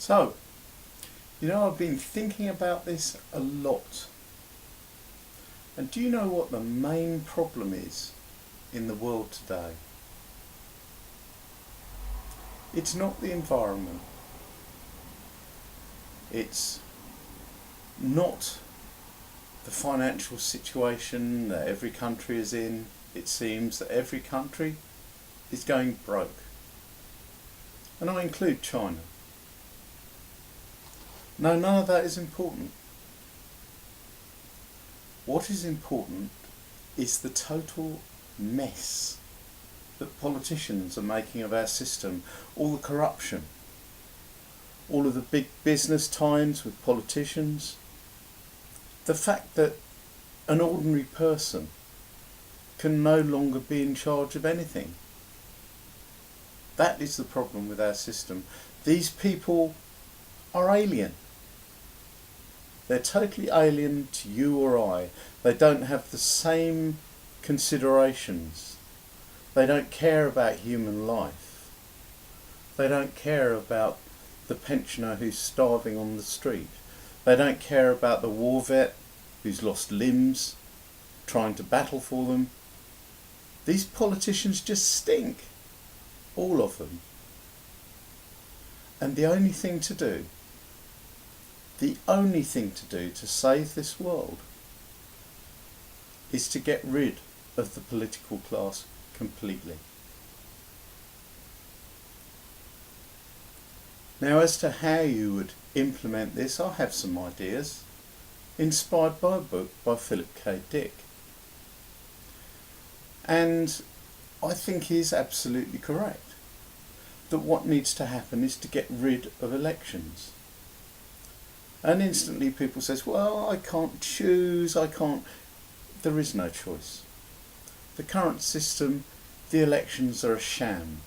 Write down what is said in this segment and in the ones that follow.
So, I've been thinking about this a lot. And do you know what the main problem is in the world today? It's not the environment. It's not the financial situation that every country is in. It seems that every country is going broke. And I include China. No, none of that is important. What is important is the total mess that politicians are making of our system, all the corruption, all of the big business ties with politicians, the fact that an ordinary person can no longer be in charge of anything. That is the problem with our system. These people are alien. They're totally alien to you or I. They don't have the same considerations. They don't care about human life. They don't care about the pensioner who's starving on the street. They don't care about the war vet who's lost limbs, trying to battle for them. These politicians just stink. All of them. And the only thing to do to save this world is to get rid of the political class completely. Now, as to how you would implement this, I have some ideas, inspired by a book by Philip K. Dick. And I think he's absolutely correct, that what needs to happen is to get rid of elections. And instantly people says, well, I can't choose, there is no choice. The current system, the elections are a sham.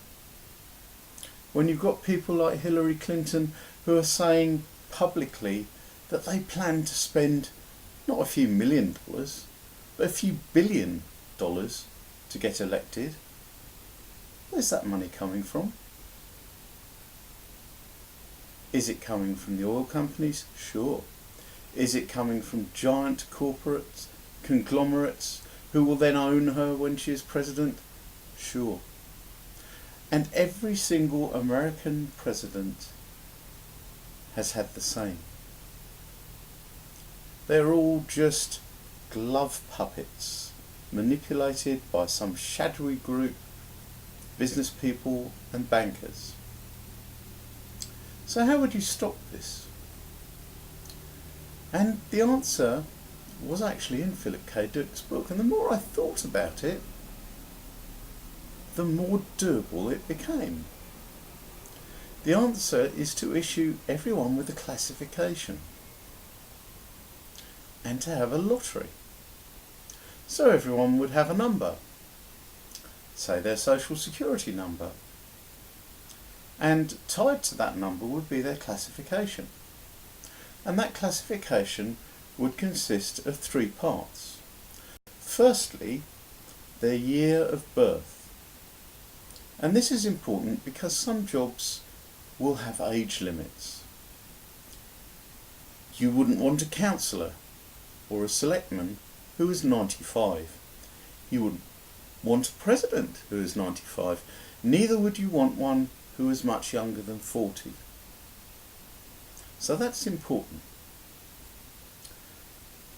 When you've got people like Hillary Clinton who are saying publicly that they plan to spend not a few $1 million, but a few $1 billion to get elected, where's that money coming from? Is it coming from the oil companies? Sure. Is it coming from giant corporates, conglomerates, who will then own her when she is president? Sure. And every single American president has had the same. They're all just glove puppets, manipulated by some shadowy group, business people and bankers. So how would you stop this? And the answer was actually in Philip K. Dick's book, and the more I thought about it, the more doable it became. The answer is to issue everyone with a classification and to have a lottery. So everyone would have a number, say their social security number, and tied to that number would be their classification. And that classification would consist of 3 parts. Firstly, their year of birth. And this is important because some jobs will have age limits. You wouldn't want a councillor or a selectman who is 95. You wouldn't want a president who is 95. Neither would you want one who is much younger than 40. So that's important.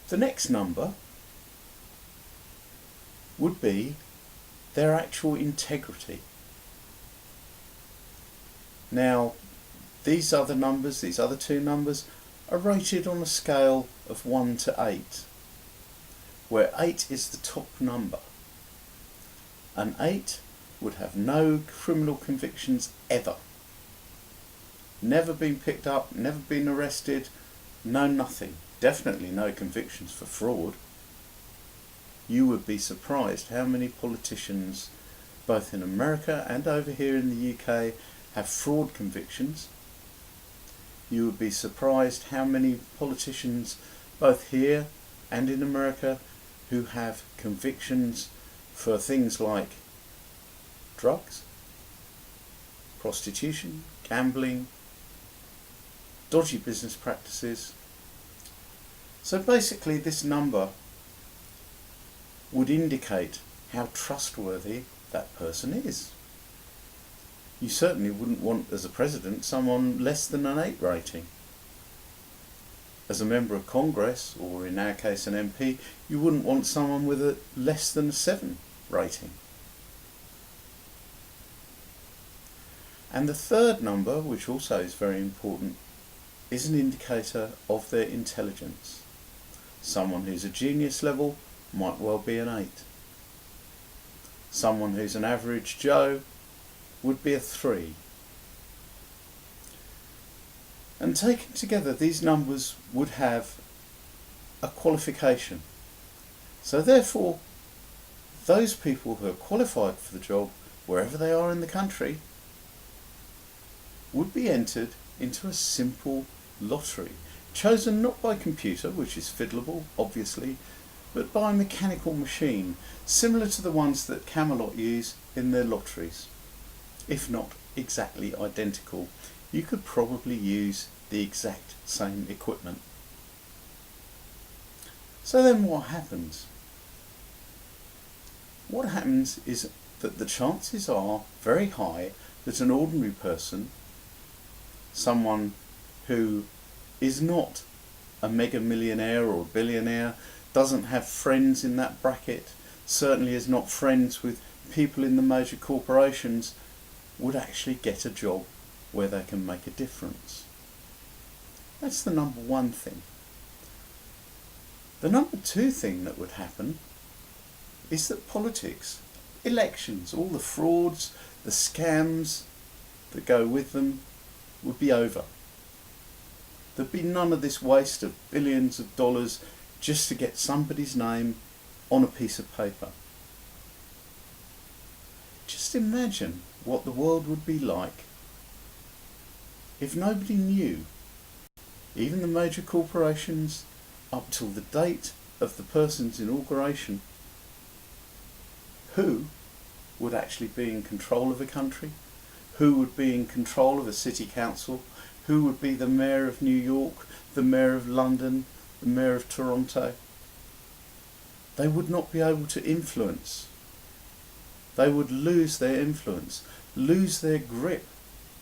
The next number would be their actual integrity. Now, these other numbers, these other 2 numbers, are rated on a scale of 1 to 8, where 8 is the top number. An 8 would have no criminal convictions ever. Never been picked up, never been arrested, no nothing. Definitely no convictions for fraud. You would be surprised how many politicians, both in America and over here in the UK, have fraud convictions. You would be surprised how many politicians, both here and in America, who have convictions for things like drugs, prostitution, gambling, dodgy business practices. So basically this number would indicate how trustworthy that person is. You certainly wouldn't want as a president someone less than an 8 rating. As a member of Congress, or in our case an MP, you wouldn't want someone with a less than a 7 rating. And the third number, which also is very important, is an indicator of their intelligence. Someone who's a genius level might well be an 8. Someone who's an average Joe would be a 3. And taken together, these numbers would have a qualification. So therefore, those people who are qualified for the job, wherever they are in the country, would be entered into a simple lottery, chosen not by computer, which is fiddleable, obviously, but by a mechanical machine, similar to the ones that Camelot use in their lotteries. If not exactly identical, you could probably use the exact same equipment. So then what happens? What happens is that the chances are very high that an ordinary person, someone who is not a mega millionaire or a billionaire, doesn't have friends in that bracket, certainly is not friends with people in the major corporations, would actually get a job where they can make a difference. That's the number one thing. The number two thing that would happen is that politics, elections, all the frauds, the scams that go with them would be over. There'd be none of this waste of billions of dollars just to get somebody's name on a piece of paper. Just imagine what the world would be like if nobody knew, even the major corporations, up till the date of the person's inauguration, who would actually be in control of a country, who would be in control of a city council, who would be the mayor of New York, the mayor of London, the mayor of Toronto. They would not be able to influence. They would lose their influence, lose their grip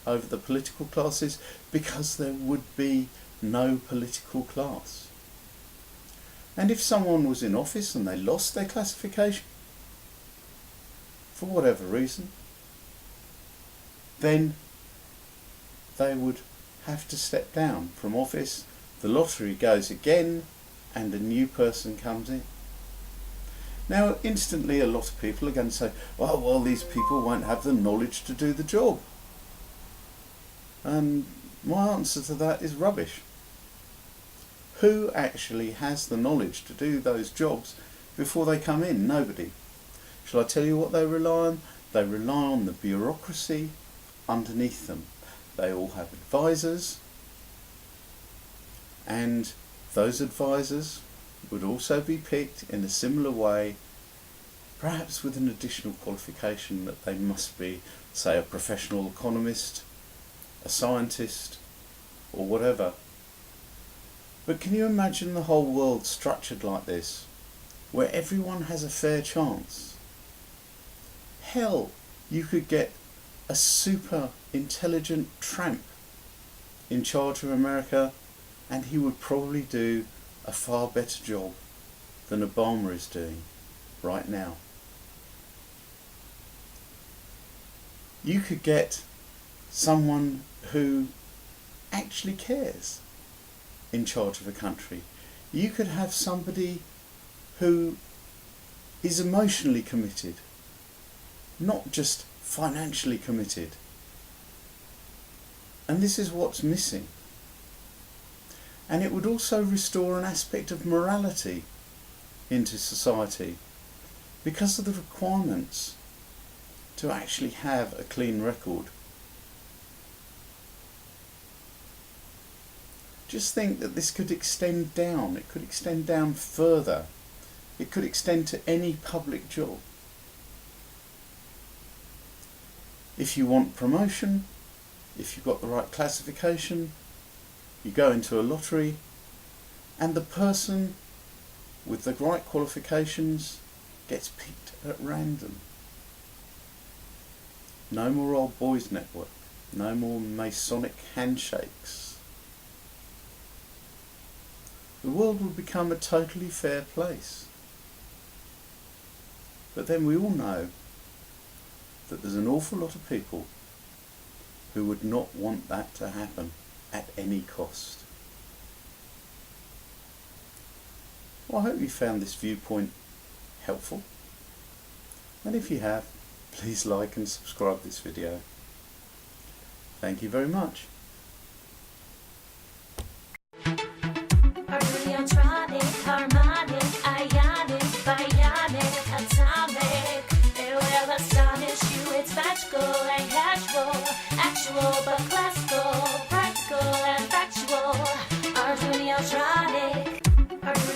over the political classes, because there would be no political class. And if someone was in office and they lost their classification, for whatever reason, then they would have to step down from office, the lottery goes again, and a new person comes in. Now instantly a lot of people are going to say, well, these people won't have the knowledge to do the job. And my answer to that is rubbish. Who actually has the knowledge to do those jobs before they come in? Nobody. Shall I tell you what they rely on? They rely on the bureaucracy underneath them. They all have advisors, and those advisors would also be picked in a similar way, perhaps with an additional qualification that they must be, say, a professional economist, a scientist, or whatever. But can you imagine the whole world structured like this, where everyone has a fair chance? Hell, you could get a super intelligent tramp in charge of America, and he would probably do a far better job than Obama is doing right now. You could get someone who actually cares in charge of a country. You could have somebody who is emotionally committed, not just financially committed. And this is what's missing. And it would also restore an aspect of morality into society, because of the requirements to actually have a clean record. Just think that this could extend down. It could extend down further. It could extend to any public job. If you want promotion, if you've got the right classification, You go into a lottery and the person with the right qualifications gets picked at random. No more old boys network. No more Masonic handshakes. The world will become a totally fair place. But then we all know that there's an awful lot of people who would not want that to happen at any cost. Well, I hope you found this viewpoint helpful. And if you have, please like and subscribe this video. Thank you very much. Neotronic, harmonic, ionic, bionic, atomic. It will astonish you. It's magical and casual, actual but classical, practical and factual. Neotronic,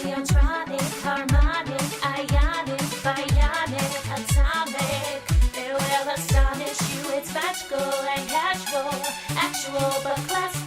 Neotronic, harmonic, ionic, bionic, atomic. It will astonish you. It's magical and casual, actual but classical.